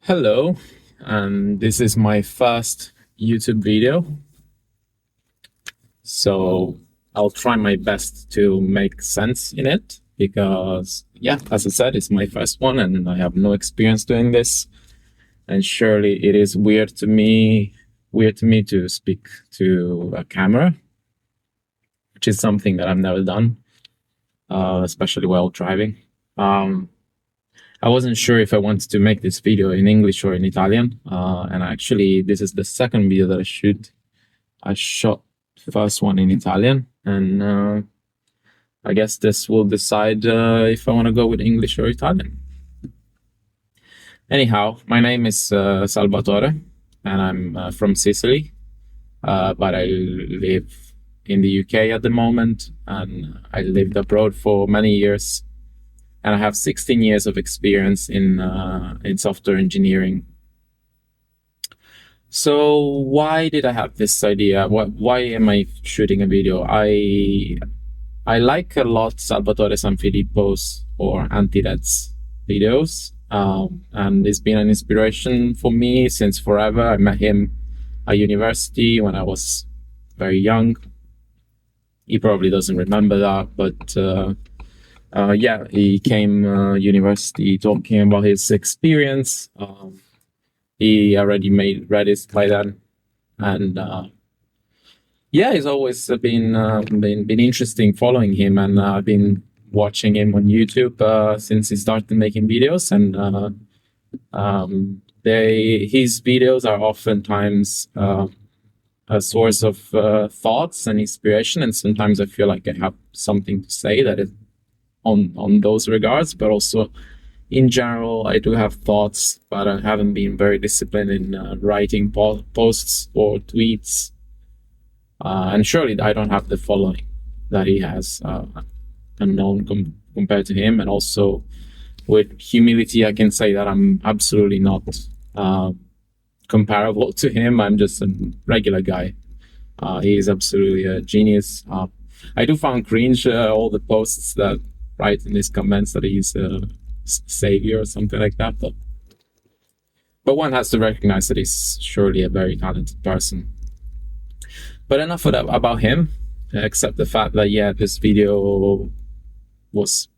Hello, and this is my first YouTube video. So I'll try my best to make sense in it because, yeah, as I said, it's my first one and I have no experience doing this. And surely it is weird to me to speak to a camera, which is something that I've never done, especially while driving. I wasn't sure if I wanted to make this video in English or in Italian. And actually, this is the second video that I shoot. I shot the first one in Italian, and I guess this will decide if I want to go with English or Italian. Anyhow, my name is Salvatore, and I'm from Sicily, but I live in the UK at the moment, and I lived abroad for many years. And I have 16 years of experience in software engineering. So why did I have this idea? Why am I shooting a video? I like a lot Salvatore Sanfilippo's or antirez videos, and it's been an inspiration for me since forever. I met him at university when I was very young. He probably doesn't remember that, but yeah, he came university talking about his experience. He already made Redis by then, and yeah, it's always been interesting following him, and I've been watching him on YouTube since he started making videos, and his videos are oftentimes a source of thoughts and inspiration, and sometimes I feel like I have something to say that is on those regards, but also in general, I do have thoughts, but I haven't been very disciplined in writing posts or tweets. And surely I don't have the following that he has, unknown compared to him. And also, with humility, I can say that I'm absolutely not comparable to him. I'm just a regular guy. He is absolutely a genius. I do find cringe all the posts that write in his comments that he's savior or something like that, but one has to recognize that he's surely a very talented person. But enough about him, except the fact that, yeah, this video was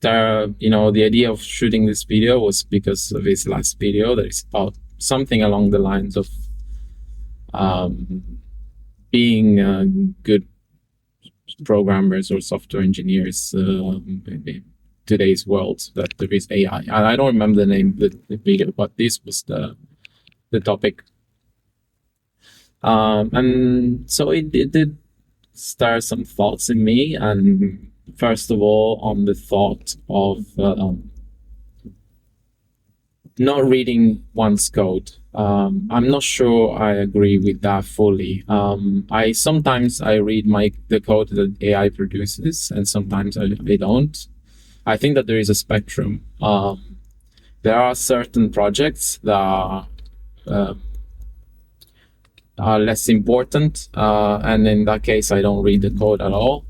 the idea of shooting this video was because of his last video that is about something along the lines of being good programmers or software engineers today's world, that there is AI. I don't remember the name of the video, but this was the topic. And so it did stir some thoughts in me. And first of all, on the thought of not reading one's code. I'm not sure I agree with that fully. I sometimes read the code that AI produces, and sometimes I don't. I think that there is a spectrum. There are certain projects that are less important, and in that case, I don't read the code at all.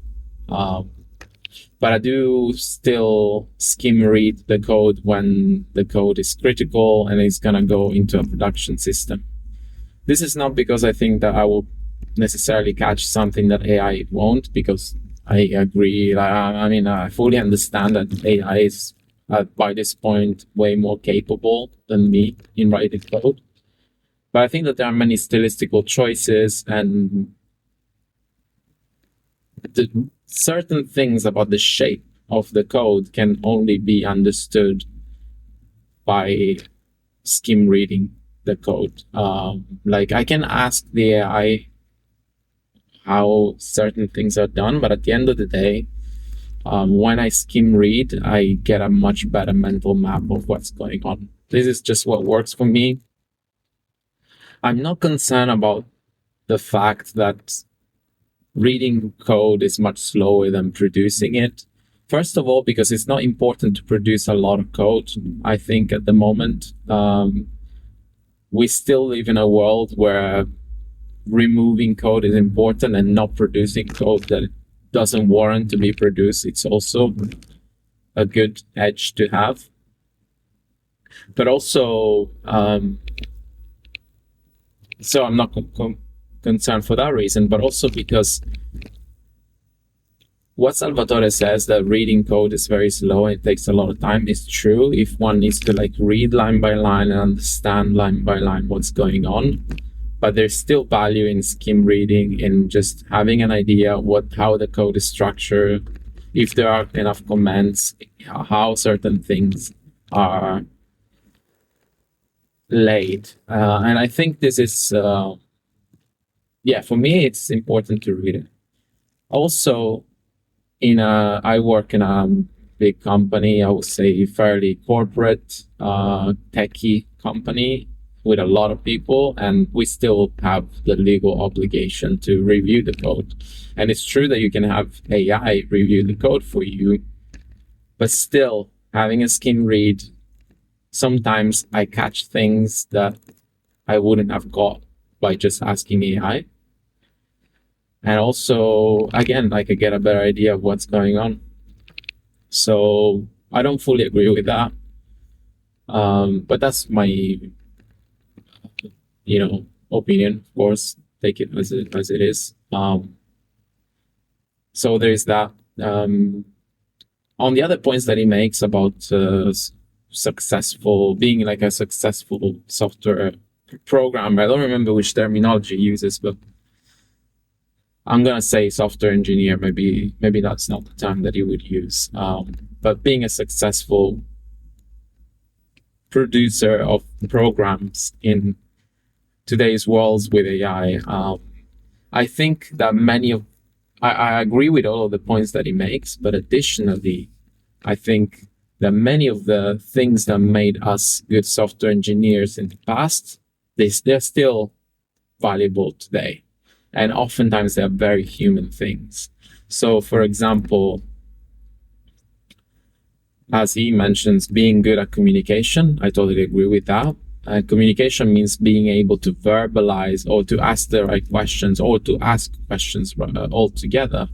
But I do still skim read the code when the code is critical and it's gonna go into a production system. This is not because I think that I will necessarily catch something that AI won't, because I agree. I fully understand that AI is by this point way more capable than me in writing code. But I think that there are many stylistical choices and certain things about the shape of the code can only be understood by skim reading the code. Like, I can ask the AI how certain things are done, but at the end of the day, when I skim read, I get a much better mental map of what's going on. This is just what works for me. I'm not concerned about the fact that reading code is much slower than producing it. First of all, because it's not important to produce a lot of code. I think at the moment, we still live in a world where removing code is important, and not producing code that doesn't warrant to be produced. It's also a good edge to have. But also, so I'm not concerned for that reason, but also because what Salvatore says, that reading code is very slow and it takes a lot of time, is true if one needs to like read line by line and understand line by line what's going on. But there's still value in skim reading, in just having an idea how the code is structured, if there are enough comments, how certain things are laid. And I think this is, for me, it's important to read it. Also, I work in a big company, I would say fairly corporate, techie company with a lot of people, and we still have the legal obligation to review the code. And it's true that you can have AI review the code for you, but still having a skim read, sometimes I catch things that I wouldn't have got by just asking AI. And also, again, like I get a better idea of what's going on. So I don't fully agree with that. But that's my, opinion, of course. Take it as it is. So there's that. On the other points that he makes about being like a successful software programmer, I don't remember which terminology he uses, but I'm gonna say software engineer. Maybe that's not the term that he would use. But being a successful producer of programs in today's world with AI, I think that I agree with all of the points that he makes, but additionally, I think that many of the things that made us good software engineers in the past, they're still valuable today. And oftentimes they are very human things. So, for example, as he mentions, being good at communication, I totally agree with that. Communication means being able to verbalize or to ask the right questions or to ask questions altogether.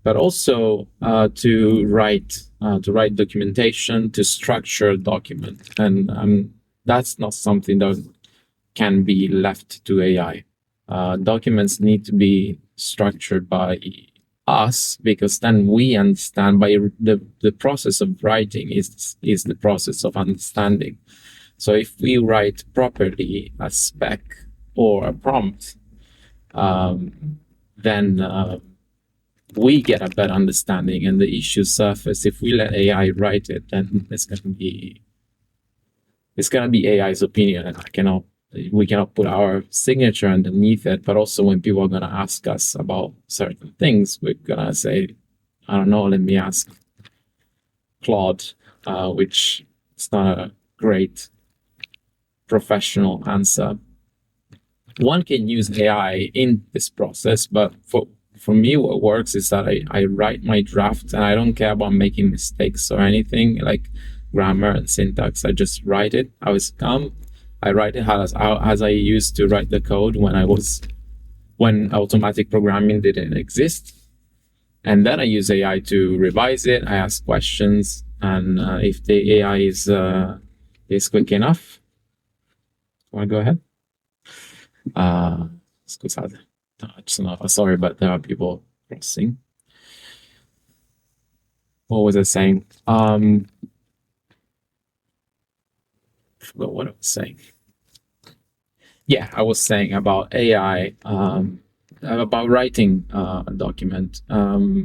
But also to write documentation, to structure a document. And that's not something that can be left to AI. Documents need to be structured by us, because then we understand. By the process of writing is the process of understanding. So if we write properly a spec or a prompt, then we get a better understanding and the issues surface. If we let AI write it, then it's gonna be AI's opinion, and we cannot put our signature underneath it. But also, when people are going to ask us about certain things, we're going to say, I don't know, let me ask Claude, which is not a great professional answer. One can use AI in this process, but for me, what works is that I write my draft, and I don't care about making mistakes or anything like grammar and syntax. I just write it. I write it as I used to write the code when automatic programming didn't exist. And then I use AI to revise it. I ask questions, and if the AI is quick enough, want to go ahead? Scusate, sorry, but there are people crossing. What was I saying? Forgot what I was saying. Yeah, I was saying about AI, about writing a document.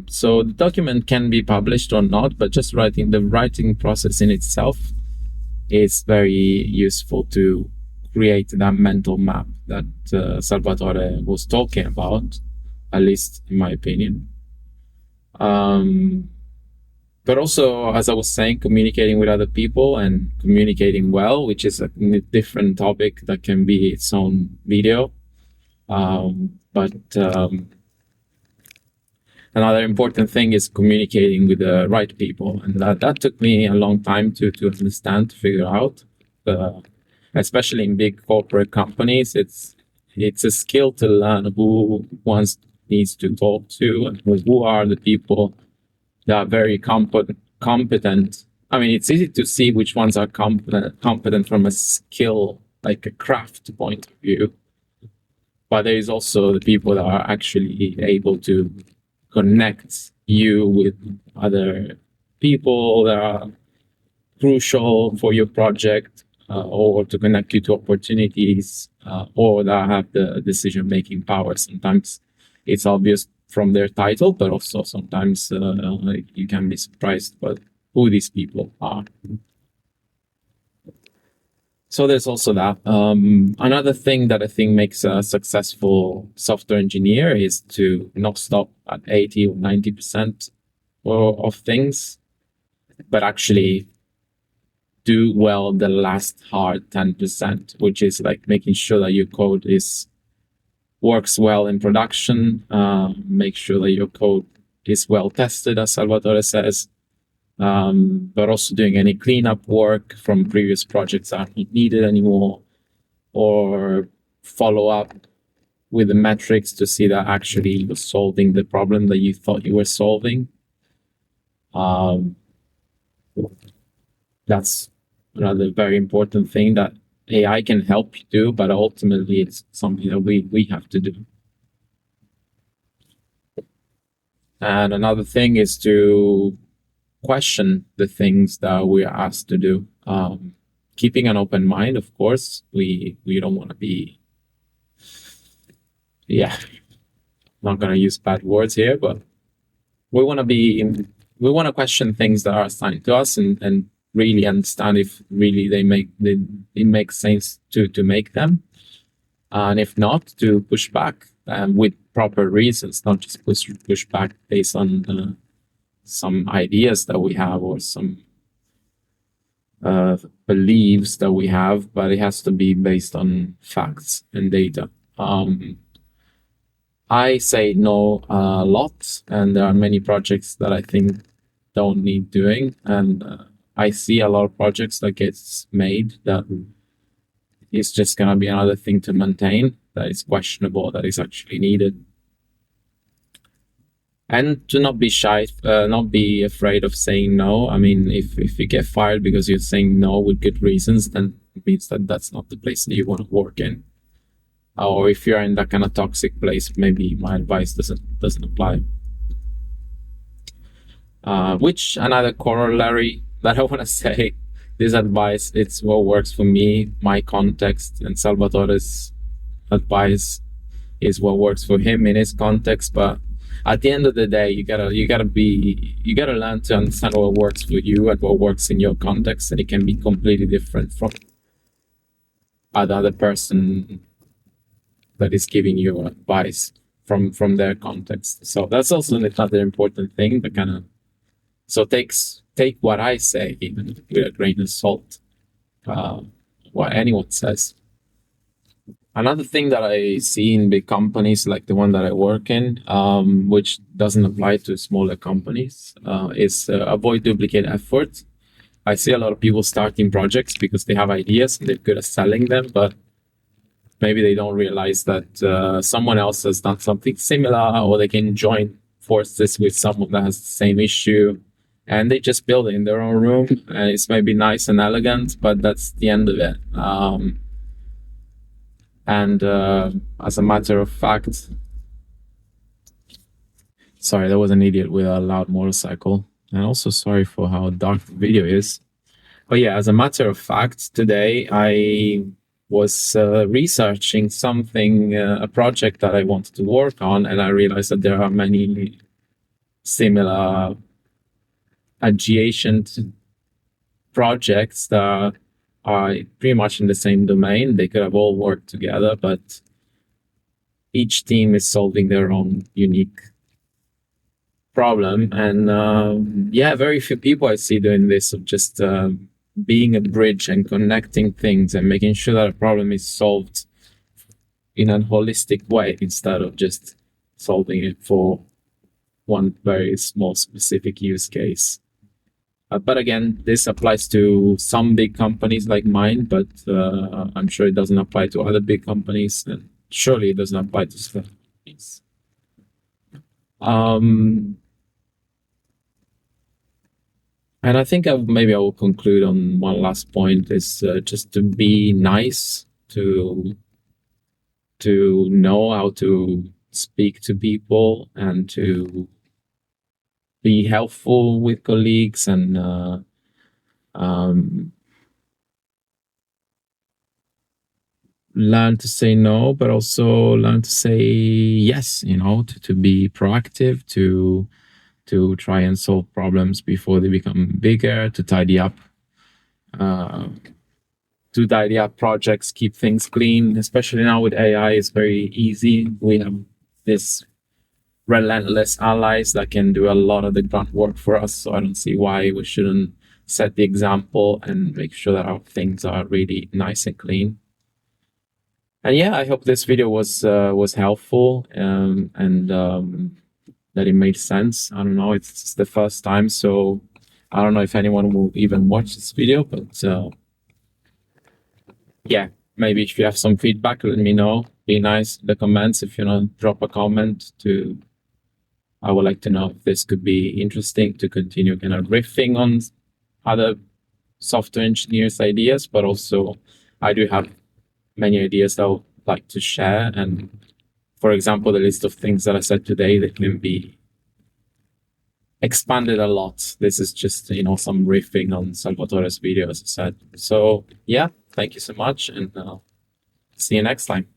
So the document can be published or not, but just the writing process in itself is very useful to create that mental map that Salvatore was talking about, at least in my opinion. But also, as I was saying, communicating with other people and communicating well, which is a different topic that can be its own video. But another important thing is communicating with the right people. And that took me a long time to understand, to figure out. Especially in big corporate companies, it's a skill to learn who one needs to talk to and who are the people that are very competent I mean, it's easy to see which ones are competent from a skill, like a craft point of view. But there is also the people that are actually able to connect you with other people that are crucial for your project, or to connect you to opportunities, or that have the decision-making power. Sometimes it's obvious from their title, but also sometimes you can be surprised by who these people are. So there's also that. Another thing that I think makes a successful software engineer is to not stop at 80 or 90% of things, but actually do well the last hard 10%, which is like making sure that your code works well in production, make sure that your code is well tested, as Salvatore says, but also doing any cleanup work from previous projects that aren't needed anymore, or follow up with the metrics to see that actually you're solving the problem that you thought you were solving. That's another very important thing that AI can help you do, but ultimately it's something that we have to do. And another thing is to question the things that we are asked to do. Keeping an open mind, of course. We don't want to be, not going to use bad words here, but we want to question things that are assigned to us and really understand if really it makes sense to make them, and if not, to push back with proper reasons, not just push back based on some ideas that we have or some beliefs that we have, but it has to be based on facts and data. I say no a lot, and there are many projects that I think don't need doing, and I see a lot of projects that gets made that is just going to be another thing to maintain, that is questionable, that is actually needed. And to not be shy, not be afraid of saying no. I mean, if you get fired because you're saying no with good reasons, then it means that that's not the place that you want to work in. Or if you're in that kind of toxic place, maybe my advice doesn't apply. Which another corollary that I want to say, this advice, it's what works for me, my context, and Salvatore's advice is what works for him in his context. But at the end of the day, you gotta learn to understand what works for you and what works in your context, and it can be completely different from another person that is giving you advice from their context. So that's also another important thing. But kind of, so take what I say even with a grain of salt, what anyone says. Another thing that I see in big companies like the one that I work in, which doesn't apply to smaller companies, is avoid duplicate effort. I see a lot of people starting projects because they have ideas and they're good at selling them, but maybe they don't realize that someone else has done something similar, or they can join forces with someone that has the same issue, and they just build it in their own room, and it's maybe nice and elegant, but that's the end of it. And as a matter of fact, sorry, there was an idiot with a loud motorcycle, and also sorry for how dark the video is. But yeah, as a matter of fact, today I was researching something, a project that I wanted to work on, and I realized that there are many similar adjacent projects that are pretty much in the same domain. They could have all worked together, but each team is solving their own unique problem. And very few people I see doing this, of just being a bridge and connecting things and making sure that a problem is solved in a holistic way instead of just solving it for one very small specific use case. But again, this applies to some big companies like mine, but I'm sure it doesn't apply to other big companies, and surely it doesn't apply to small companies. And I think maybe I will conclude on one last point is just to be nice, to know how to speak to people and to be helpful with colleagues and um, learn to say no, but also learn to say yes, to be proactive, to try and solve problems before they become bigger, uh, to tidy up projects, keep things clean. Especially now with AI, it's very easy. We have this relentless allies that can do a lot of the grunt work for us. So I don't see why we shouldn't set the example and make sure that our things are really nice and clean. And yeah, I hope this video was helpful, and that it made sense. I don't know, it's the first time, so I don't know if anyone will even watch this video, but yeah, maybe if you have some feedback, let me know. Be nice in the comments. If you know, drop a comment. I would like to know if this could be interesting to continue kind of riffing on other software engineers' ideas, but also I do have many ideas that I would like to share. And for example, the list of things that I said today that can be expanded a lot. This is just, some riffing on Salvatore's video, as I said. So yeah, thank you so much, and see you next time.